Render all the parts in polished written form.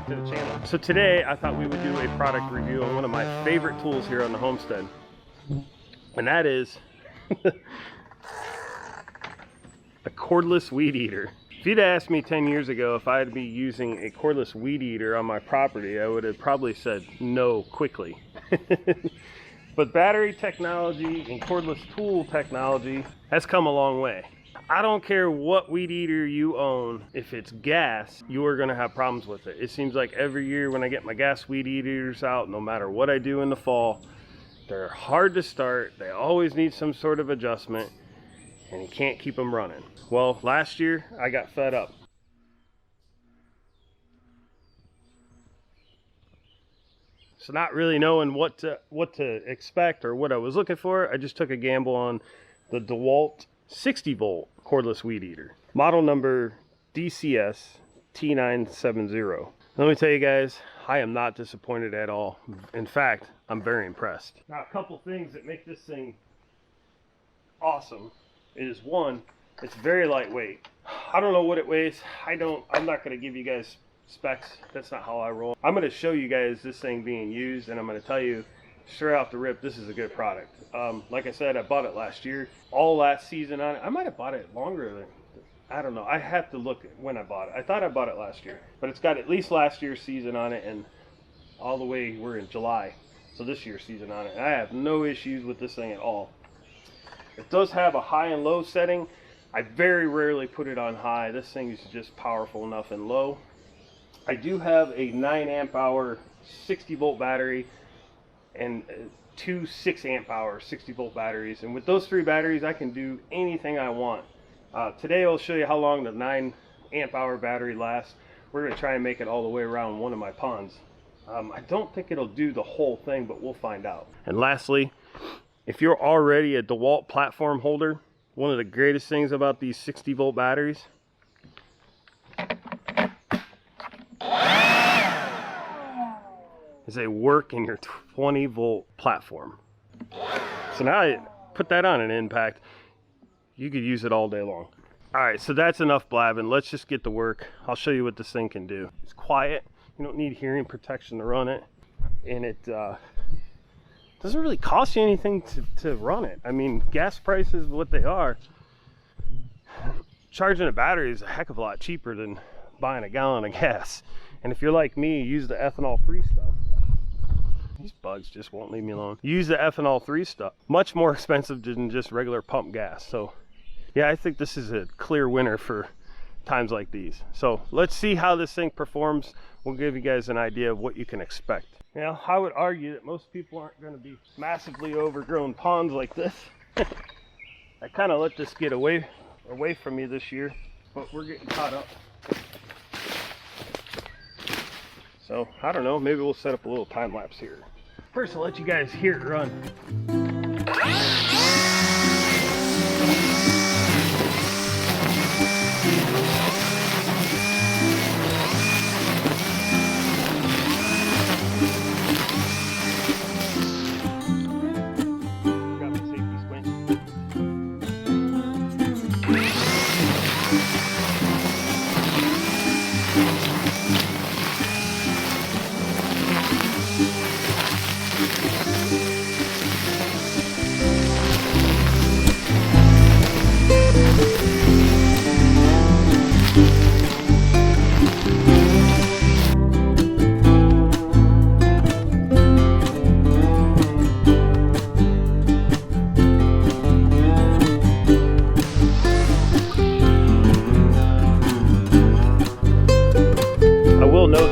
to the channel. So today I thought we would do a product review on one of my favorite tools here on the homestead, and that is a cordless weed eater. If you'd asked me 10 years ago if I'd be using a cordless weed eater on my property, I would have probably said no quickly. But battery technology and cordless tool technology has come a long way. I don't care what weed eater you own, if it's gas, you are going to have problems with it. It seems like every year when I get my gas weed eaters out, no matter what I do in the fall, they're hard to start. They always need some sort of adjustment, and you can't keep them running. Well, last year I got fed up. So not really knowing what to expect or what I was looking for, I just took a gamble on the DEWALT 60-volt cordless weed eater, model number DCS T970. Let me tell you guys, I am not disappointed at all. In fact, I'm very impressed. Now, a couple things that make this thing awesome is, one, it's very lightweight. I don't know what it weighs. I'm not going to give you guys specs. That's not how I roll. I'm going to show you guys this thing being used, and I'm going to tell you straight off the rip, this is a good product. Like I said, I bought it last year, all last season on it. I might have bought it longer than, I don't know. I have to look at when I bought it. I thought I bought it last year, but it's got at least last year's season on it, and all the way we're in July, so this year's season on it. I have no issues with this thing at all. It does have a high and low setting. I very rarely put it on high. This thing is just powerful enough in low. I do have a 9 amp hour 60 volt battery and two 6 amp hour 60 volt batteries, and with those 3 batteries I can do anything I want. Today I'll show you how long the 9 amp hour battery lasts. We're going to try and make it all the way around one of my ponds. I don't think it'll do the whole thing, but we'll find out. And lastly, if you're already a DEWALT platform holder, one of the greatest things about these 60 volt batteries is they work in your 20 volt platform. So now I put that on an impact, you could use it all day long. All right, so that's enough blabbing. Let's just get to work. I'll show you what this thing can do. It's quiet. You don't need hearing protection to run it, and it doesn't really cost you anything to run it. I mean, gas prices, what they are, charging a battery is a heck of a lot cheaper than buying a gallon of gas. And if you're like me, use the ethanol free stuff. These bugs just won't leave me alone. Use the ethanol free stuff. Much more expensive than just regular pump gas. So yeah, I think this is a clear winner for times like these. So let's see how this thing performs. We'll give you guys an idea of what you can expect. Now, I would argue that most people aren't going to be massively overgrown ponds like this. I kind of let this get away from me this year, but we're getting caught up. So I don't know, maybe we'll set up a little time lapse here. First, I'll let you guys hear it run.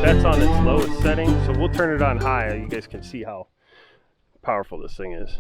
That's on its lowest setting, so we'll turn it on high. You guys can see how powerful this thing is.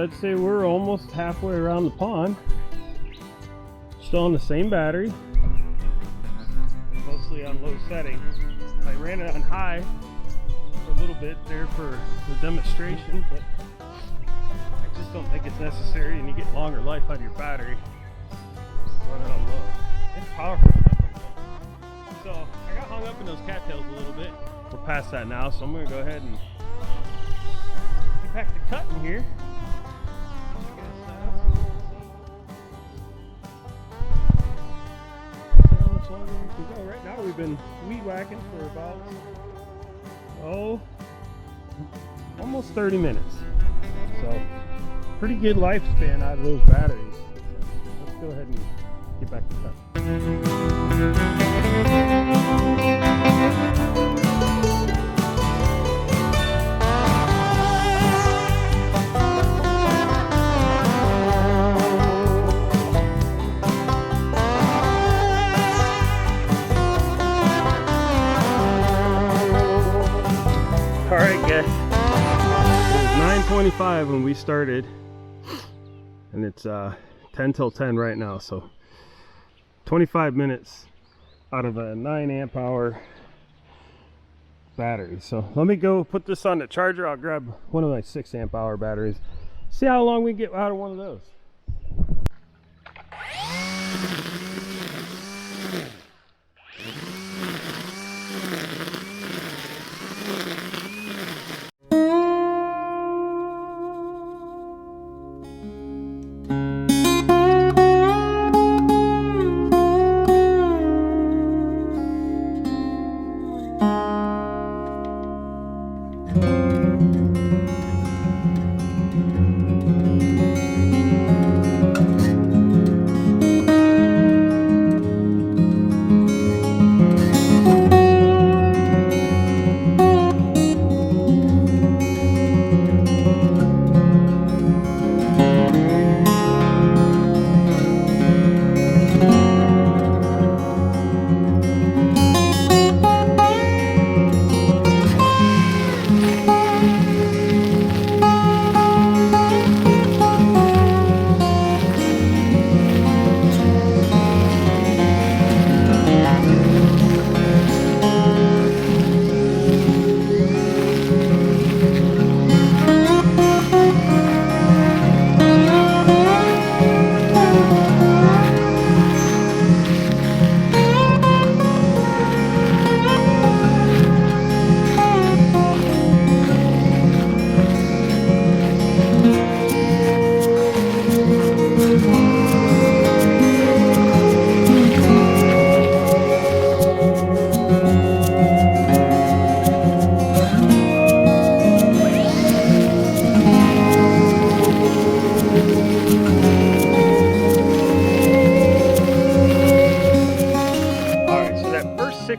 I'd say we're almost halfway around the pond. Still on the same battery. Mostly on low setting. I ran it on high for a little bit there for the demonstration, but I just don't think it's necessary, and you get longer life out of your battery. Run it on low. It's powerful. So I got hung up in those cattails a little bit. We're past that now, so I'm going to go ahead and get back to cutting here. Right now we've been weed whacking for about almost 30 minutes. So pretty good lifespan out of those batteries. So let's go ahead and get back to cut. Alright guys, it was 9:25 when we started, and it's 10 till 10 right now, so 25 minutes out of a 9 amp hour battery. So let me go put this on the charger. I'll grab one of my 6 amp hour batteries, see how long we can get out of one of those.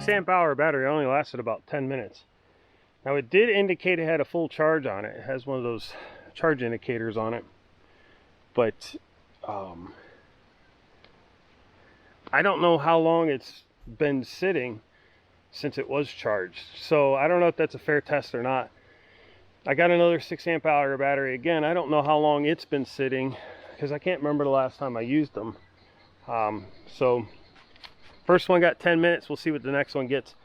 Amp hour battery only lasted about 10 minutes. Now it did indicate it had a full charge on it. It has one of those charge indicators on it, but I don't know how long it's been sitting since it was charged, so I don't know if that's a fair test or not. I got another 6 amp hour battery. Again, I don't know how long it's been sitting because I can't remember the last time I used them. So first one got 10 minutes. We'll see what the next one gets.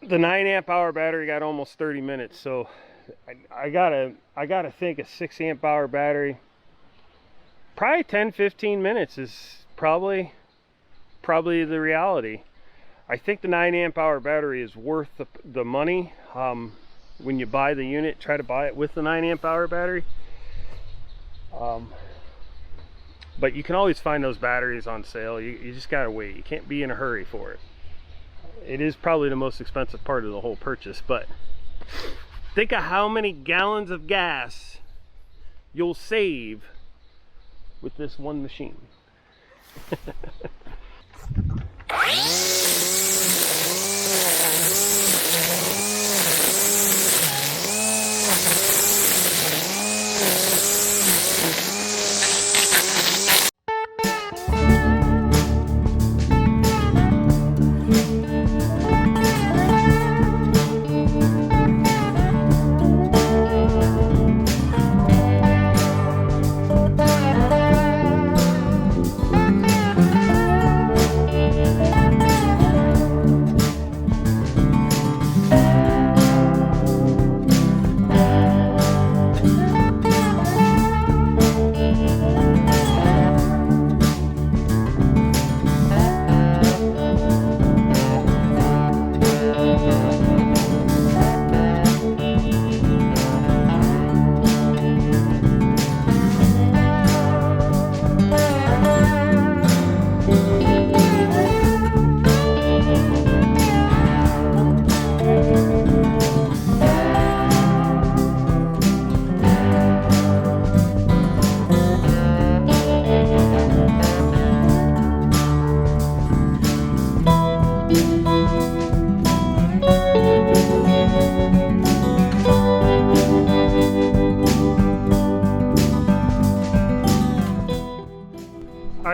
The 9 amp hour battery got almost 30 minutes. So I gotta think a 6 amp hour battery, probably 10-15 minutes is probably the reality. I think the 9 amp hour battery is worth the money. When you buy the unit, try to buy it with the 9 amp hour battery. But you can always find those batteries on sale. You just gotta wait. You can't be in a hurry for it. It is probably the most expensive part of the whole purchase, but think of how many gallons of gas you'll save with this one machine.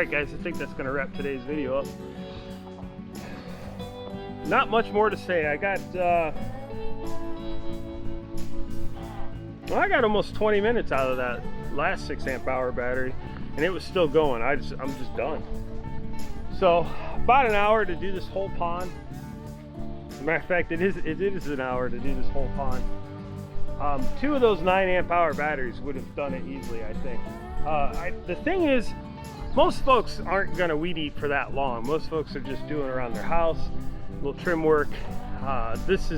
Alright guys, I think that's going to wrap today's video up. Not much more to say. I got almost 20 minutes out of that last 6 amp hour battery, and it was still going. I'm just done. So about an hour to do this whole pond. As a matter of fact, it is an hour to do this whole pond. 2 of those 9 amp hour batteries would have done it easily, I think. The thing is, most folks aren't going to weed eat for that long. Most folks are just doing around their house, little trim work. This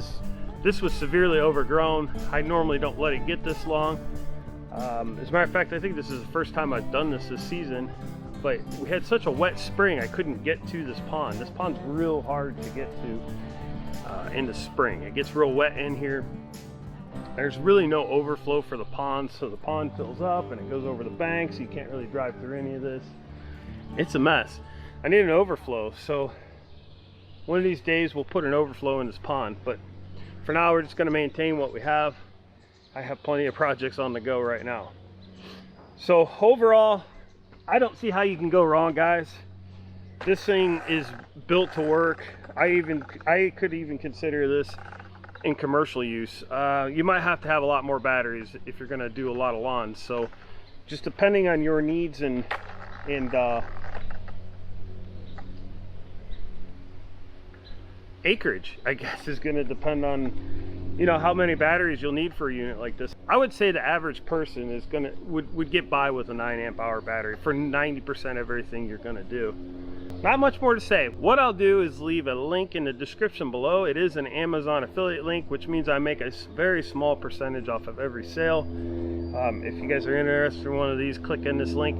was severely overgrown. I normally don't let it get this long. As a matter of fact, I think this is the first time I've done this season, but we had such a wet spring I couldn't get to this pond. This pond's real hard to get to in the spring. It gets real wet in here. There's really no overflow for the pond, so the pond fills up and it goes over the bank, so you can't really drive through any of this. It's a mess. I need an overflow, so one of these days we'll put an overflow in this pond, but for now we're just going to maintain what we have. I have plenty of projects on the go right now. So overall, I don't see how you can go wrong, guys. This thing is built to work. I could even consider this in commercial use. You might have to have a lot more batteries if you're going to do a lot of lawns, so just depending on your needs and acreage, I guess, is going to depend on, you know, how many batteries you'll need for a unit like this. I would say the average person is would get by with a 9 amp hour battery for 90% of everything you're going to do. Not much more to say. What I'll do is leave a link in the description below. It is an Amazon affiliate link, which means I make a very small percentage off of every sale. If you guys are interested in one of these, click in this link.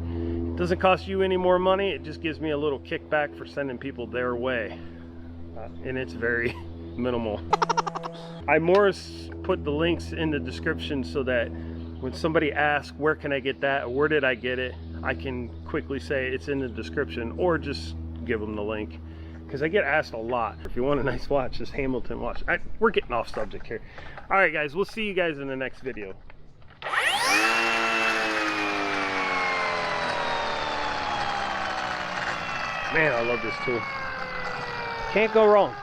It doesn't cost you any more money. It just gives me a little kickback for sending people their way. And it's very minimal. I more put the links in the description so that when somebody asks, where can I get that, or where did I get it, I can quickly say it's in the description, or just give them the link, because I get asked a lot. If you want a nice watch, this Hamilton watch. We're getting off subject here. All right guys, we'll see you guys in the next video. Man, I love this tool. Can't go wrong.